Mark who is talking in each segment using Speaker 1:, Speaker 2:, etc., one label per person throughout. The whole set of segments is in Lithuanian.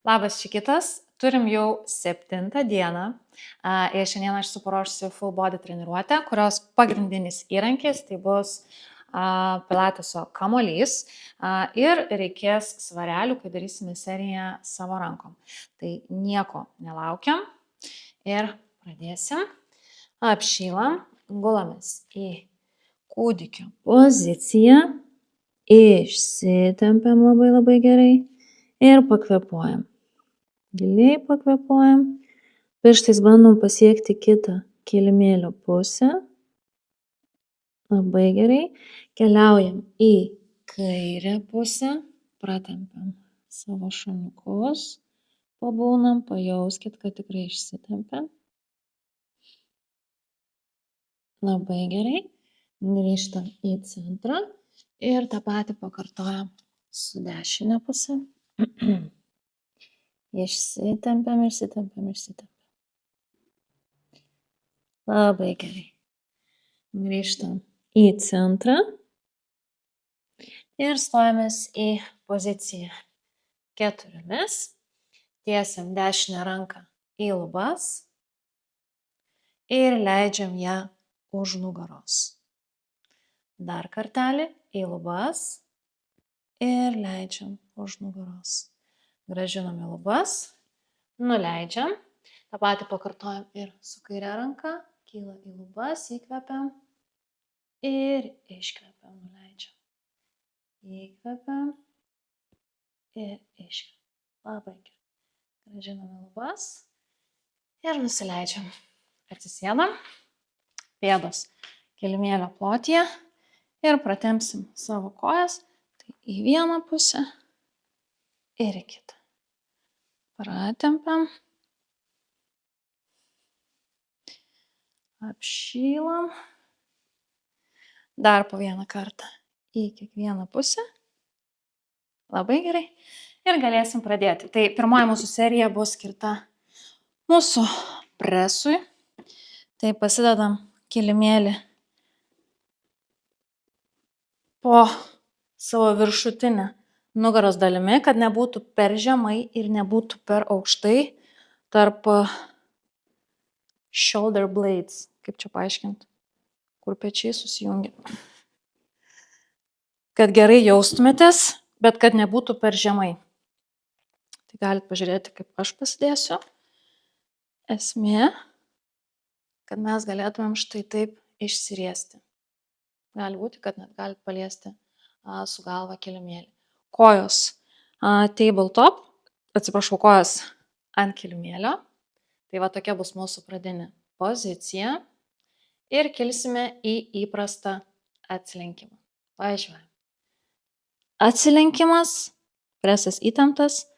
Speaker 1: Labas Šikitas, turim jau 7 dieną ir šiandien aš suparuošsiu full body treniruotę, kurios pagrindinis įrankis tai bus pilateso kamuolys ir reikės svarelių, kai darysime seriją savo rankom. Tai nieko nelaukiam ir pradėsim. Apšylam, gulamės į kūdikio poziciją, išsitempiam labai gerai ir pakvėpuojam. Giliai pakvėpuojam, pirštais bandom pasiekti kitą kilimėlio pusę. Labai gerai. Keliaujam į kairę pusę, pratempiam savo šoniukus, pabūnam, pajauskit, kad tikrai išsitempiam. Labai gerai. Grįžtam į centrą ir tą patį pakartojam su dešinė pusė. Išsitempiam. Labai gerai. Grįžtam į centrą ir stojamės į poziciją 4. Tiesiam dešinę ranką į lubas ir leidžiam ją už nugaros. Dar kartelį į lubas ir leidžiam už nugaros. Grąžinam į lubas, nuleidžiam. Ta patį pakartojam ir su kairė ranka. Kyla į lubas, įkvepiam ir iškvepiam, nuleidžiam. Įkvepiam ir iškvepiam. Labai gerai. Grąžinam į lubas ir nusileidžiam. Atsisėdam, pėdos kilimėlio plotyje ir pratempsim savo kojas. Tai į vieną pusę ir į kitą. Pratempiam. Apšylam. Dar po vieną kartą į kiekvieną pusę. Labai gerai. Ir galėsim pradėti. Tai pirmoji mūsų serija bus skirta mūsų presui. Tai pasidedam kilimėlį po savo viršutinę nugaros dalimi, kad nebūtų per žemai ir nebūtų per aukštai tarp shoulder blades. Kaip čia paaiškinti? Kur pečiai susijungia. Kad gerai jaustumėtės, bet kad nebūtų per žemai. Tai galite pažiūrėti, kaip aš pasidėsiu. Esmė, kad mes galėtumėm štai taip išsiriesti. Gali būti, kad net galite paliesti su galva kilimėlį. Kojos tabletop, kojos ant kilimėlio. Tai va tokia bus mūsų pradinė pozicija. Ir kilsime į įprastą atsilenkimą. Važiuojam. Atsilenkimas, presas įtemptas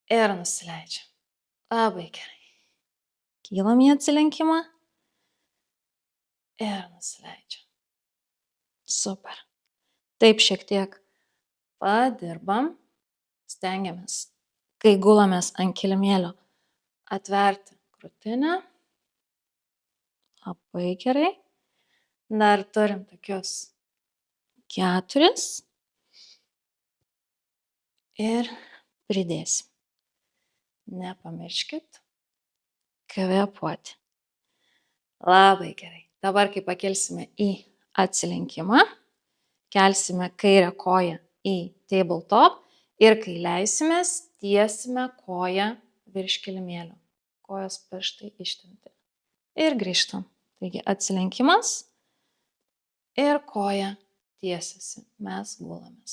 Speaker 1: ir nusileidžiam. Labai gerai. Kylam į atsilenkimą ir nusileidžiam. Super. Taip šiek tiek padirbam. Stengiamės, kai gulamės ant kilimėlio, atverti krūtinę. Labai gerai. Dar turim tokius 4. Ir pridėsim. Nepamirškit kvėpuoti. Labai gerai. Dabar, kai pakelsime į atsilenkimą, kelsime kairę koją į tabletop ir kai leisimės, tiesime koją virš kilimėlio. Kojos pirštai ištempti. Ir grįžtam. Taigi atsilenkimas ir koja tiesiasi. Mes gulamės.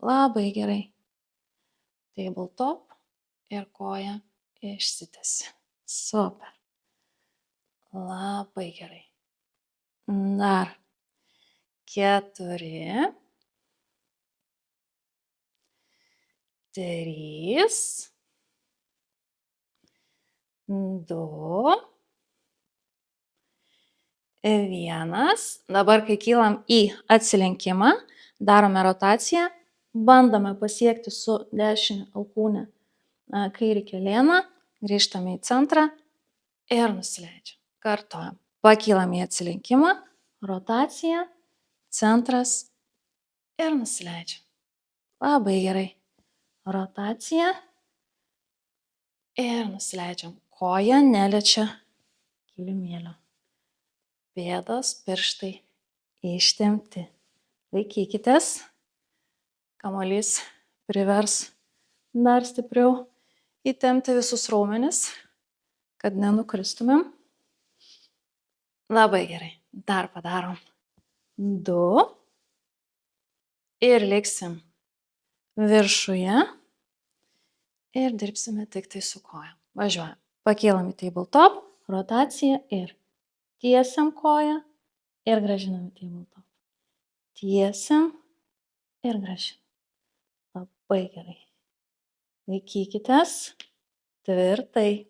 Speaker 1: Labai gerai. Tabletop ir koja išsitęsi. Super. Labai gerai. Dar 4, 3, 2, 1. Dabar, kai kylam į atsilenkimą, darome rotaciją, bandome pasiekti su dešinė alkūne kairį kelėną, grįžtame į centrą ir nusileidžiam. Kartojam. Pakylam į atsilenkimą, rotacija, centras ir nusileidžiam. Labai gerai. Rotacija, ir nusileidžiam. Koja neliečia kilimėlio. Pėdos, pirštai ištempti. Laikykitės. Kamuolys privers dar stipriau įtempti visus raumenis, kad nenukristumėm. Labai gerai. Dar padarom 2 ir liksim viršuje ir dirbsime tik tai su kojom. Važiuojam. Pakėlam į tabletop, rotacija ir tiesiam koją ir grąžinam į tabletop. Tiesiam ir grąžinam. Labai gerai. Laikykitės tvirtai.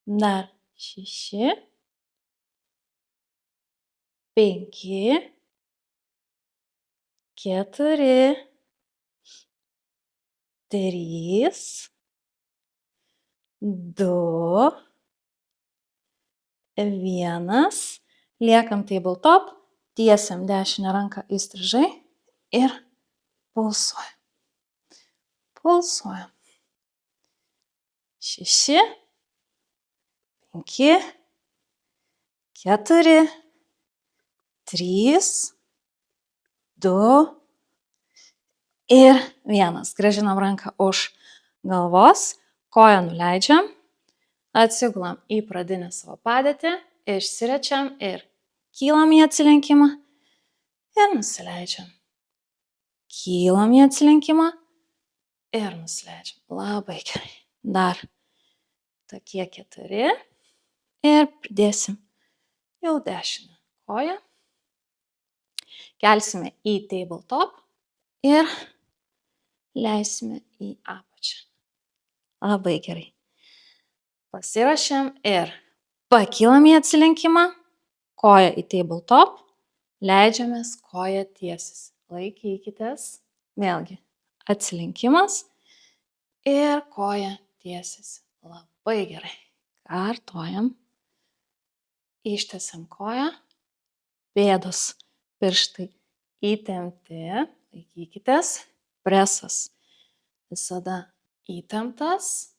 Speaker 1: Dar 6, 5, 4, 3, 2, 1. Liekam tabletop, tiesiam dešinę ranką įstrižai ir pulsuojam. Pulsuojam. 6, 5, 4, 3, 2 ir 1. Grąžinam ranką už galvos, koją nuleidžiam, atsigulam į pradinę savo padėtį, išsirečiam ir kylam į atsilenkimą ir nusileidžiam. Kylam į atsilenkimą ir nusileidžiam. Labai gerai. Dar tokie 4 ir pridėsim jau dešinę koją. Kelsime į tabletop ir leisime į apačią. Labai gerai. Pasiruošiam ir pakylam į atsilenkimą, koja į tabletop, leidžiamės koja tiesis. Laikykitės, vėlgi atsilenkimas ir koja tiesis. Labai gerai. Kartojam. Ištiesiam koją, pėdos, pirštai įtempti, laikykitės, presas visada įtemptas.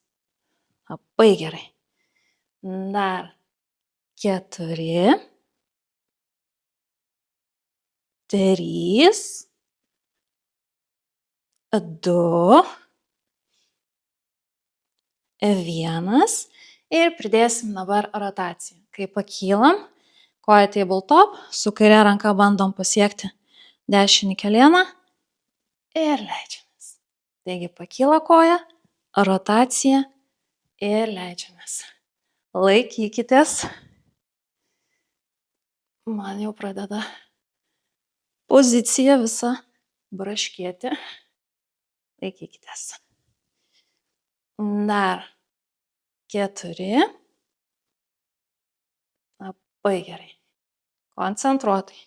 Speaker 1: Labai gerai. Dar 4, 3, 2, 1 ir pridėsim dabar rotaciją. Kai pakylam, koja tabletop, su kaire ranka bandom pasiekti dešinį kelieną ir leidžiamės. Taigi pakyla koja, rotacija ir leidžiamės. Laikykitės. Man jau pradeda pozicija visa braškėti. Laikykitės. Dar 4. Labai gerai. Koncentruotai.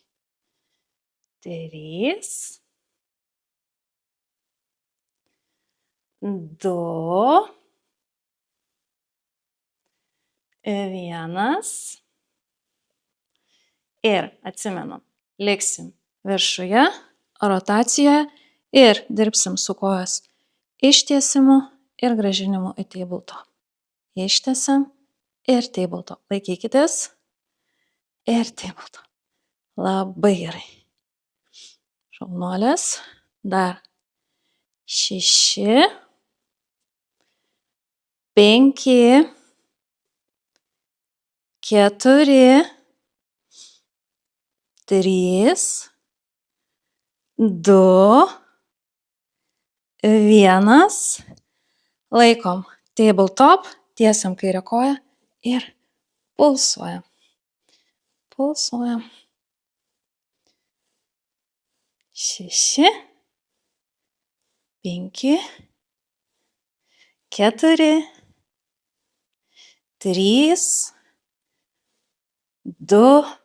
Speaker 1: 3, 2, 1. Ir atsimenam, liksim viršuje, rotacijoje ir dirbsim su kojos ištiesimu ir grąžinimu į tabletop. Ištiesiam ir tabletop. Laikykitės ir tabletop. Labai gerai. Šaunuolės. Dar 6, 5, 4, 3, 2, 1. Laikom tabletop, tiesiam kairę koją ir pulsuojam. Pulsuojam. 6, 5, 4, 3, 2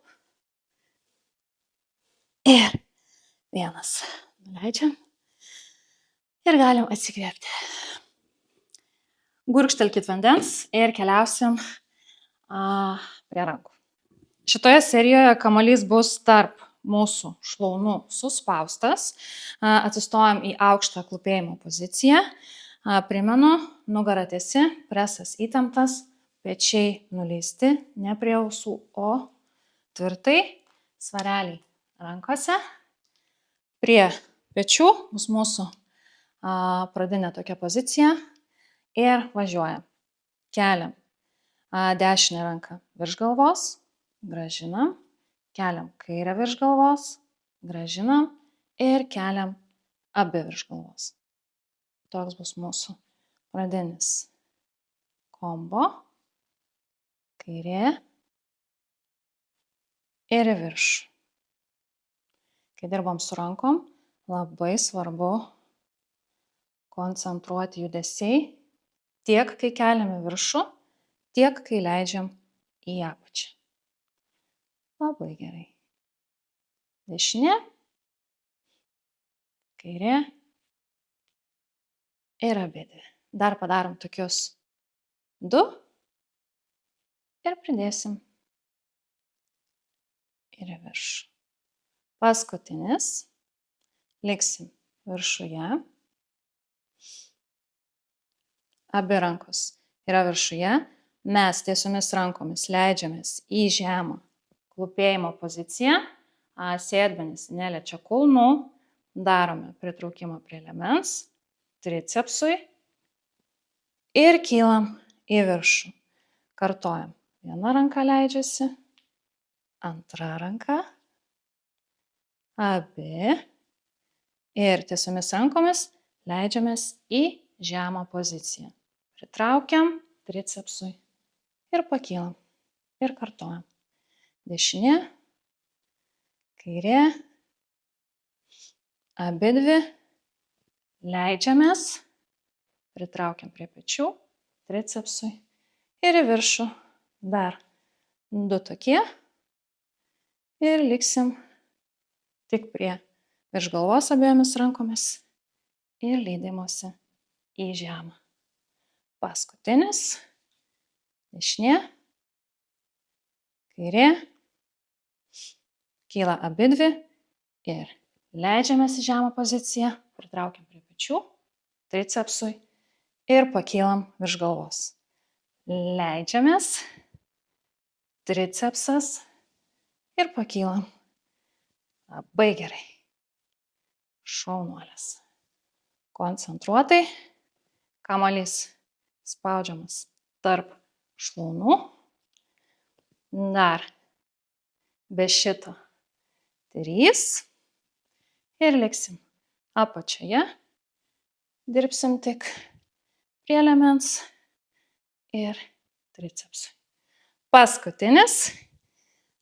Speaker 1: ir 1. Nuleidžiam ir galim atsikvėpti. Gurkštelkit vandens ir keliausim prie rankų. Šitoje serijoje kamuolys bus tarp mūsų šlaunų suspaustas. Atsistojam į aukštą klūpėjimo poziciją. Primenu, nugara tiesi, presas įtemptas, pečiai nuleisti, ne prie ausų, o tvirtai, svareliai rankose. Prie pečių bus mūsų pradinė tokia pozicija ir važiuojam. Keliam dešinę ranką virš galvos, grąžinam, keliam kairę virš galvos, grąžinam ir keliam abi virš galvos. Toks bus mūsų pradinis kombo. Kairė ir į viršų. Kai dirbam su rankom, labai svarbu koncentruoti judesiai tiek, kai keliam į viršų, tiek, kai leidžiam į apačią. Labai gerai. Dešinė, kairė ir abidvi. Dar padarom tokius 2 ir pridėsim ir į viršų. Paskutinis, liksim viršuje. Abi rankos yra viršuje. Mes tiesiomis rankomis leidžiamės į žemą klūpėjimo poziciją. Sėdmenis neliečia kulnų. Darome pritraukimą prie liemens, tricepsui ir kylam į viršų. Kartojam. Viena ranka leidžiasi, antra ranka, abi ir tiesiomis rankomis leidžiamės į žemą poziciją. Pritraukiam tricepsui ir pakylam ir kartojam. Dešinė, kairė, abidvi, leidžiamės, pritraukiam prie pečių, tricepsui ir į viršų. Dar 2 tokie ir liksim tik prie virš galvos abiejomis rankomis ir leidimosi į žemą. Paskutinis, dešinė, kairė, kyla abidvi ir leidžiamės į žemą poziciją, pritraukiam prie pečių, tricepsui ir pakylam virš galvos. Leidžiamės, tricepsas ir pakylam. Labai gerai. Šaunuolės. Koncentruotai. Kamuolys spaudžiamas tarp šlaunų. Dar be šito 3. Ir liksim apačioje. Dirbsim tik prie liemens ir tricepsui. Paskutinis.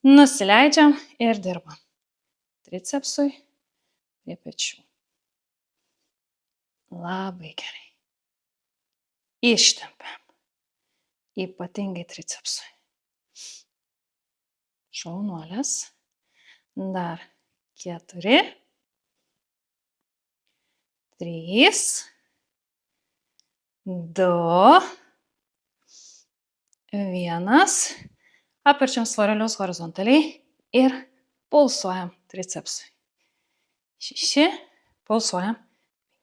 Speaker 1: Nusileidžiam ir dirbam. Tricepsui prie pečių. Labai gerai. Ištempiam. Ypatingai tricepsui. Šaunuolės. Dar 4. 3. 2. 1. Apverčiam svarelius horizontaliai ir pulsuojam tricepsui. 6. Pulsuojam.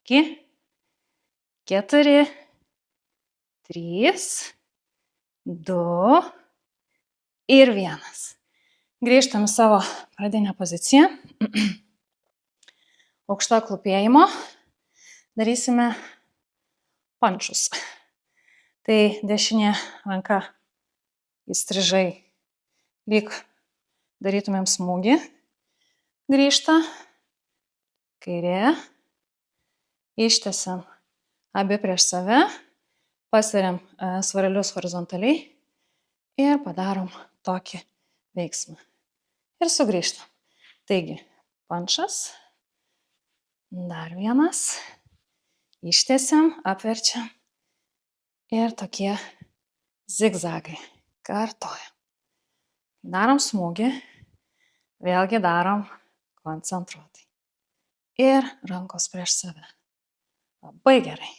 Speaker 1: 5. 4. 3. 2. Ir 1. Grįžtam į savo pradinę poziciją. Aukšta klūpėjimo. Darysime pančus. Tai dešinė ranka įstrižai, lyg darytumėm smūgį. Grįžta. Kairė. Ištiesiam abi prieš save. Pasveriam svarelius horizontaliai ir padarom tokį veiksmą. Ir sugrįžtam. Taigi, pančas. Dar 1. Ištiesiam, apverčiam. Ir tokie zigzagai. Kartojam. Darom smūgį. Vėlgi darom koncentruotai. Ir rankos prieš save. Labai gerai.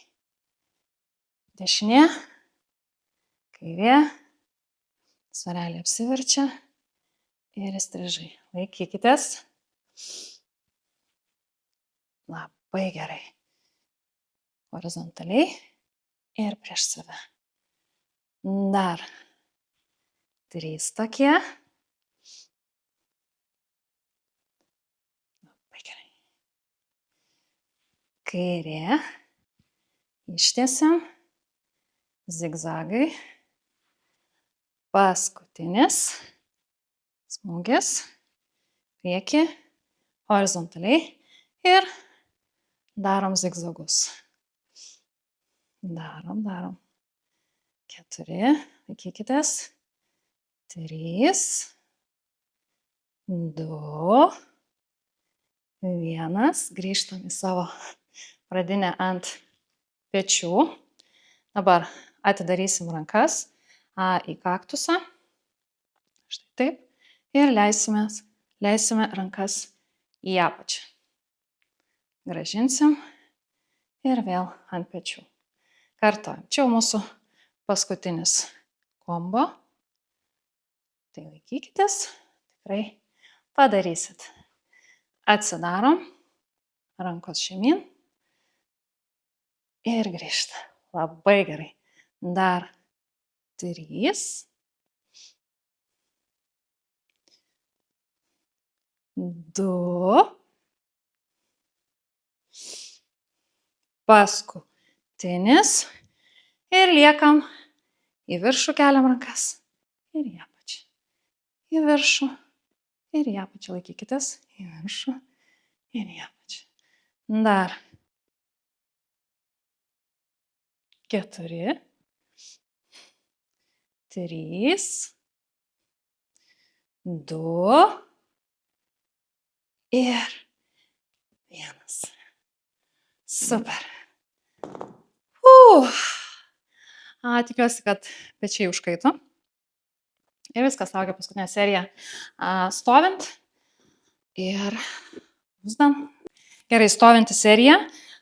Speaker 1: Dešinė. Kairė. Svarelį apsiverčia. Ir įstrižai. Laikykitės. Labai gerai. Horizontaliai. ir prieš save. Dar 3 tokie. Labai gerai. Kairė. Ištiesiam. Zigzagai. Paskutinis. Smūgis. Prieki. Horizontaliai. Ir darom zigzagus. Darom. 4. Laikykitės. 3. 2. 1. Grįžtam į savo pradinę ant pečių. Dabar atidarysim rankas į kaktusą. Štai taip. Ir leisime rankas į apačią. Grąžinsim ir vėl ant pečių. Kartuojam. Čia jau mūsų paskutinis kombo. Tai laikykitės. Tikrai padarysit. Atsidarom. Rankos žemyn. Ir grįžta. Labai gerai. Dar 3. 2. Paskutinis. Ir liekam. Į viršų keliam rankas. Ir į apačią. Į viršų. Ir į apačią. Laikykitės. Į viršų. Ir į apačią. Dar 4. 3. 2. Ir 1. Super. Tikiuosi, kad pečiai užkaito. Ir viskas, laukia paskutinė serija stovint. Ir pusdan. Gerai, stovinti serija.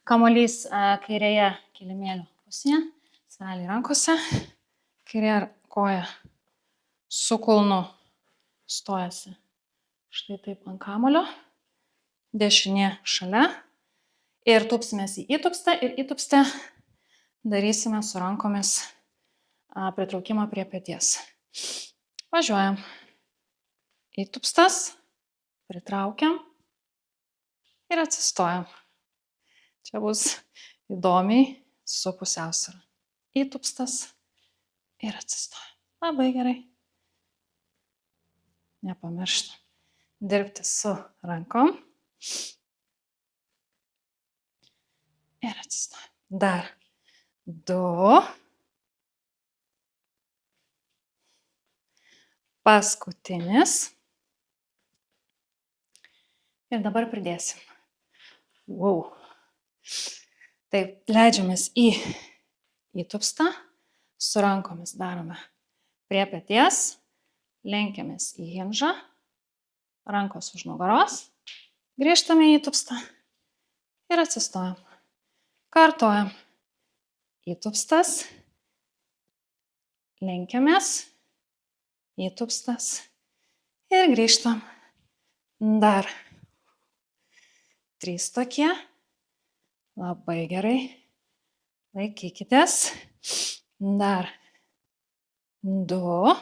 Speaker 1: Kamuolys kairėje kilimėlio pusėje. Svelį rankose. Kairė koja su kulnu stojasi. Štai taip ant kamuolio. Dešinė šalia. Ir tupsimės į įtupstą ir įtupstę darysime su rankomis pritraukimą prie peties. Važiuojam. Įtupstas, pritraukiam ir atsistojam. Čia bus įdomiai su pusiausvyra. Įtupstas ir atsistojam. Labai gerai. Nepamirštam dirbti su rankom. Ir atsistojam. Dar 2. Paskutinis. Ir dabar pridėsim. Wow. Taip, leidžiamės į įtupstą. Su rankomis darome prie peties. Lenkiamės į hingžą. Rankos už nugaros. Grįžtame į įtupstą. Ir atsistojam. Kartojam. Įtupstas. Lenkiamės. Įtupstas. Ir grįžtam. Dar 3 tokie. Labai gerai. Laikykitės. Dar 2.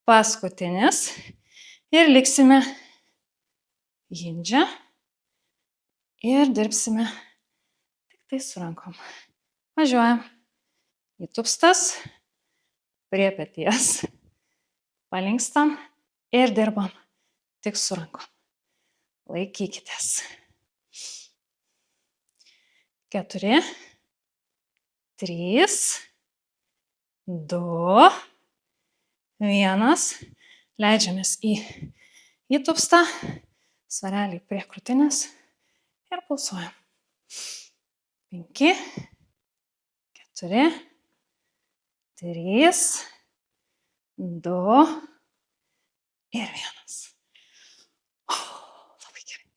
Speaker 1: Paskutinis. Ir liksime hingę. Ir dirbsime tik tai su rankom. Važiuojam. Įtupstas. Prie peties. Palinkstam. Ir dirbam tik su rankom. Laikykitės. 4. 3. 2. 1. Leidžiamės į įtupstą. Svarelį prie krūtinės. Ir pulsuojam. 5. 4. 3. 2. Ir 1. Labai gerai.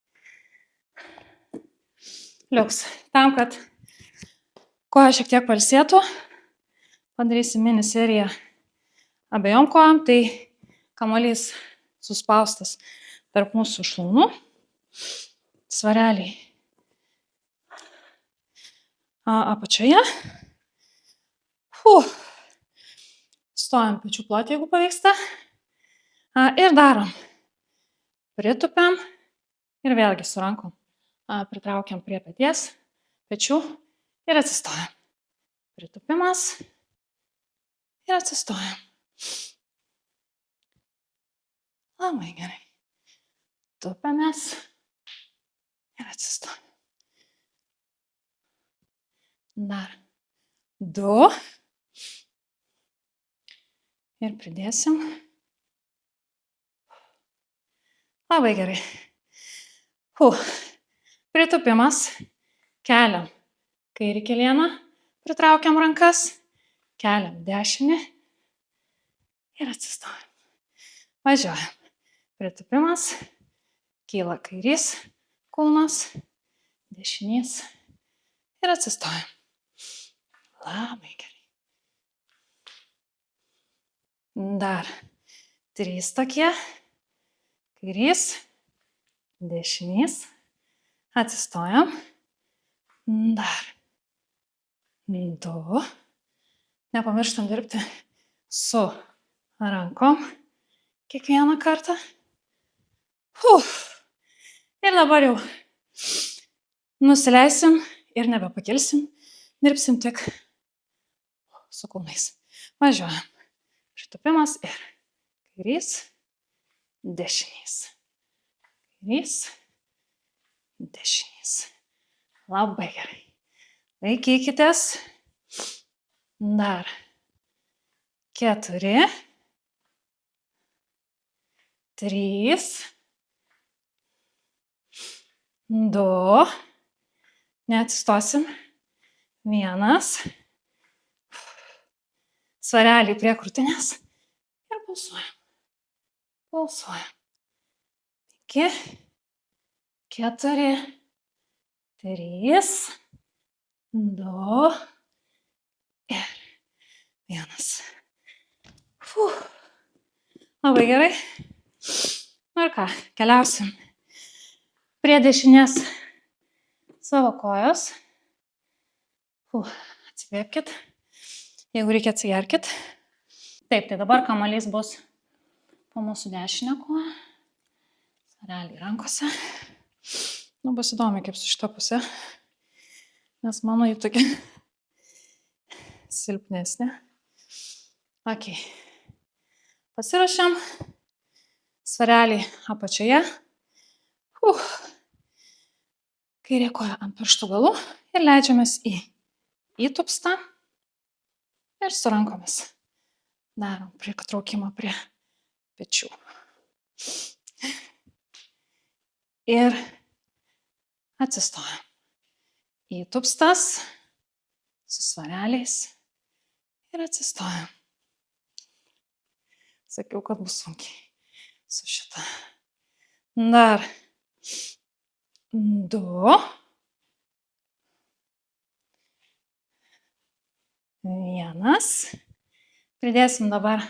Speaker 1: Liuks. Tam, kad koja šiek tiek pailsėtų, padarysim mini seriją abiejom kojom. Tai kamuolys suspaustas tarp mūsų šlaunų. Svareliai apačioje. Stojam pečių plotį, jeigu pavyksta. Ir darom. Pritupiam ir vėlgi su rankom pritraukiam prie peties, pečių ir atsistojam. Pritupimas ir atsistojam. Labai gerai. Tupiamės ir atsistojam. Dar 2. Ir pridėsim. Labai gerai. Pritupimas. Keliam kairį kelieną, pritraukiam rankas, keliam dešinį ir atsistojam. Važiuojam. Pritupimas. Kyla kairys kulnas, dešinys ir atsistojam. Labai gerai. Dar 3 tokie. Kairys, dešinys. Atsistojam. Dar 2. Nepamirštam dirbti su rankom kiekvieną kartą. Ir dabar jau nusileisim ir nebepakilsim. Dirbsim tik su kulnais. Važiuojam. Pritupimas ir kairys, dešinys. Kairys, dešinys. Labai gerai. Laikykitės. Dar 4, 3, 2. Neatsistosim. 1. Svarelį prie krūtinės ir pulsuojam. Pulsuojam. 5, 4, 3, 2 ir 1. Labai gerai. Ir ką, keliausim prie dešinės savo kojos. Atsikvėpkit. Jeigu reikia, atsigerkit. Taip, tai dabar kamuolys bus po mūsų dešinę koją. Svareliai rankose. Bus įdomi kaip su šita pusė. Nes mano jį tokia silpnesnė. Ok. Pasiruošiam. Svareliai apačioje. Kairė koja ant pirštų galų. Ir leidžiamės į įtupstą. Ir su rankomis darom pritraukimą prie pečių. Ir atsistojam. Įtupstas su svareliais ir atsistojam. Sakiau, kad bus sunkiai su šita. Dar 2. 1. Pridėsim dabar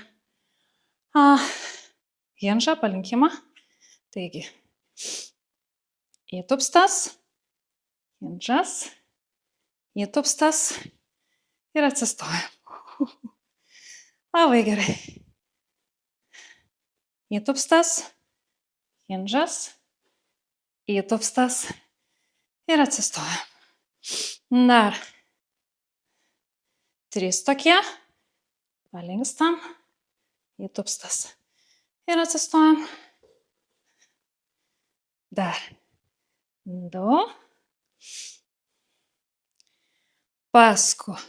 Speaker 1: hingą, palinkimą. Taigi, įtupstas, hingas, įtupstas ir atsistojam. Labai gerai. Įtupstas, hingas, įtupstas ir atsistojam. Dar 3 tokie. Palinkstam. Įtupstas. Ir atsistojam. Dar 2. Paskutinis.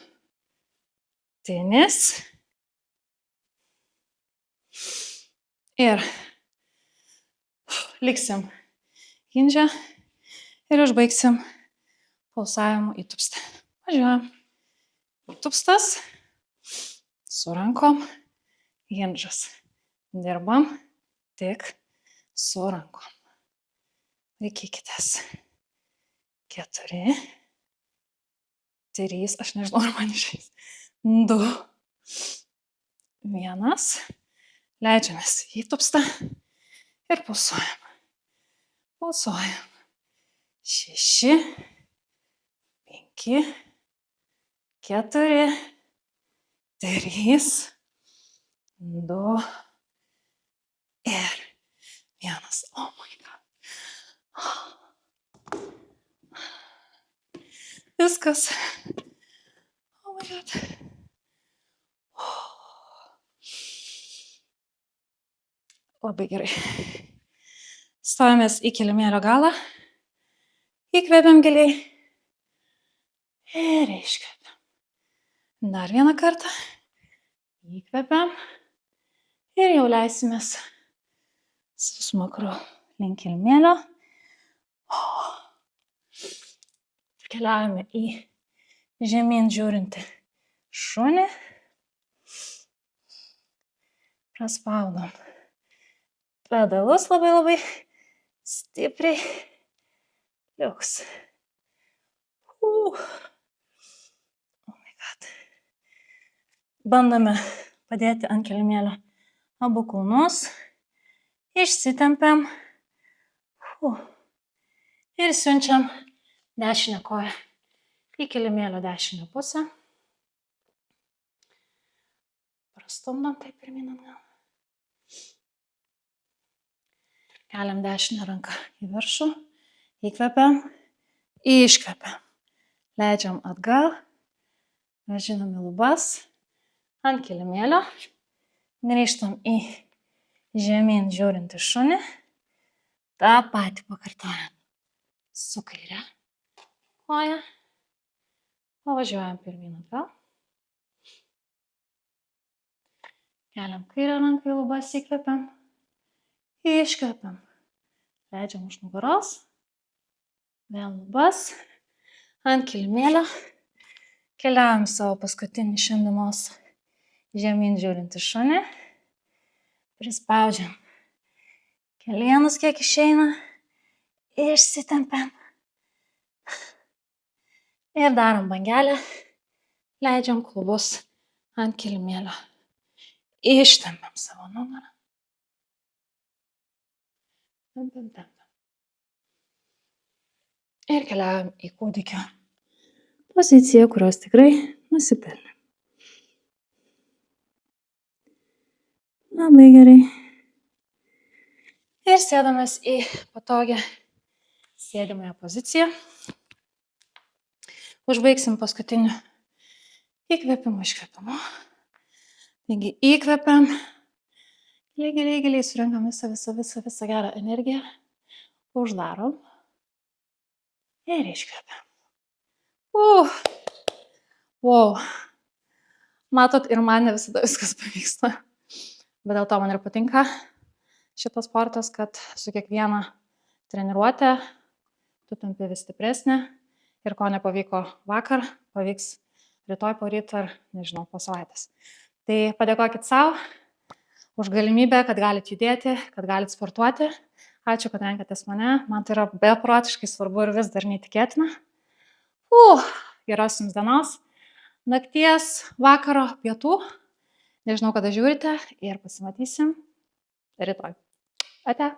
Speaker 1: Ir liksim hinge ir užbaigsim pulsavimu įtupstą. Važiuojam. Įtupstas su rankom, hingas. Dirbam tik su rankom. Laikykitės. 4, 3, aš nežinau, ar man išeis. 2, 1. Leidžiamės įtupstą ir pulsuojam. Pulsuojam. 6, 5, 4, 3, 2 ir 1. Oh my god. Viskas. Oh my god. Labai gerai. Stojamės į kilimėlio galą. Įkvepiam giliai. Ir iškvepiam. Dar vieną kartą. Įkvepiam. Ir jau leisimės su smakru link kilimėlio. Keliaujame į žemyn žiūrintį šunį. Praspaudom pedalus labai stipriai. Liuks. Oh my god. Bandome padėti ant kilimėlio abu kulnus. Išsitempiam. Ir siunčiam dešinę koją į kilimėlio dešinę pusę. Prastumdom taip pirmyn atgal. Keliam dešinę ranką į viršų. Įkvepiam. Iškvepiam. Leidžiam atgal. Grąžinam į lubas. Ant kilimėlio. Grįžtam į žemyn žiūrintį šunį. Ta patį pakartojam su kaire koja. Pavažiuojam pirmyn atgal. Keliam kairę ranką į lubas, įkvepiam. Iškvepiam. Leidžiam už nugaros. Vėl lubas. Ant kilimėlio. Keliaujam savo paskutinį šiandienos žemyn žiūrintį šunį. Prispaudžiam kelienus kiek išeina. Išsitempiam. Ir darom bangelę. Leidžiam klubus ant kilimėlio. Ištempiam savo nugarą. Tempiam. Ir keliaujam į kūdikio poziciją, kurios tikrai nusipelnė. Labai gerai. Ir sėdamės į patogią sėdimąją poziciją. Užbaigsim paskutiniu įkvėpimu, iškvėpimu. Taigi įkvepiam. Giliai surinkam visą gerą energiją. Uždarom. Ir iškvepiam. Wow. Matot, ir man ne visada viskas pavyksta. Bet dėl to man ir patinka šitas sportas, kad su kiekviena treniruotė tu tampi vis stipresnė. Ir ko nepavyko vakar, pavyks rytoj, poryt ar, nežinau, po savaitės. Tai padėkokit savo už galimybę, kad galit judėti, kad galit sportuoti. Ačiū, kad renkatės mane. Man tai yra beprotiškai svarbu ir vis dar neįtikėtina. Geros jums dienos, nakties, vakaro, pietų. Nežinau, kada žiūrite ir pasimatysim rytoj. Ate.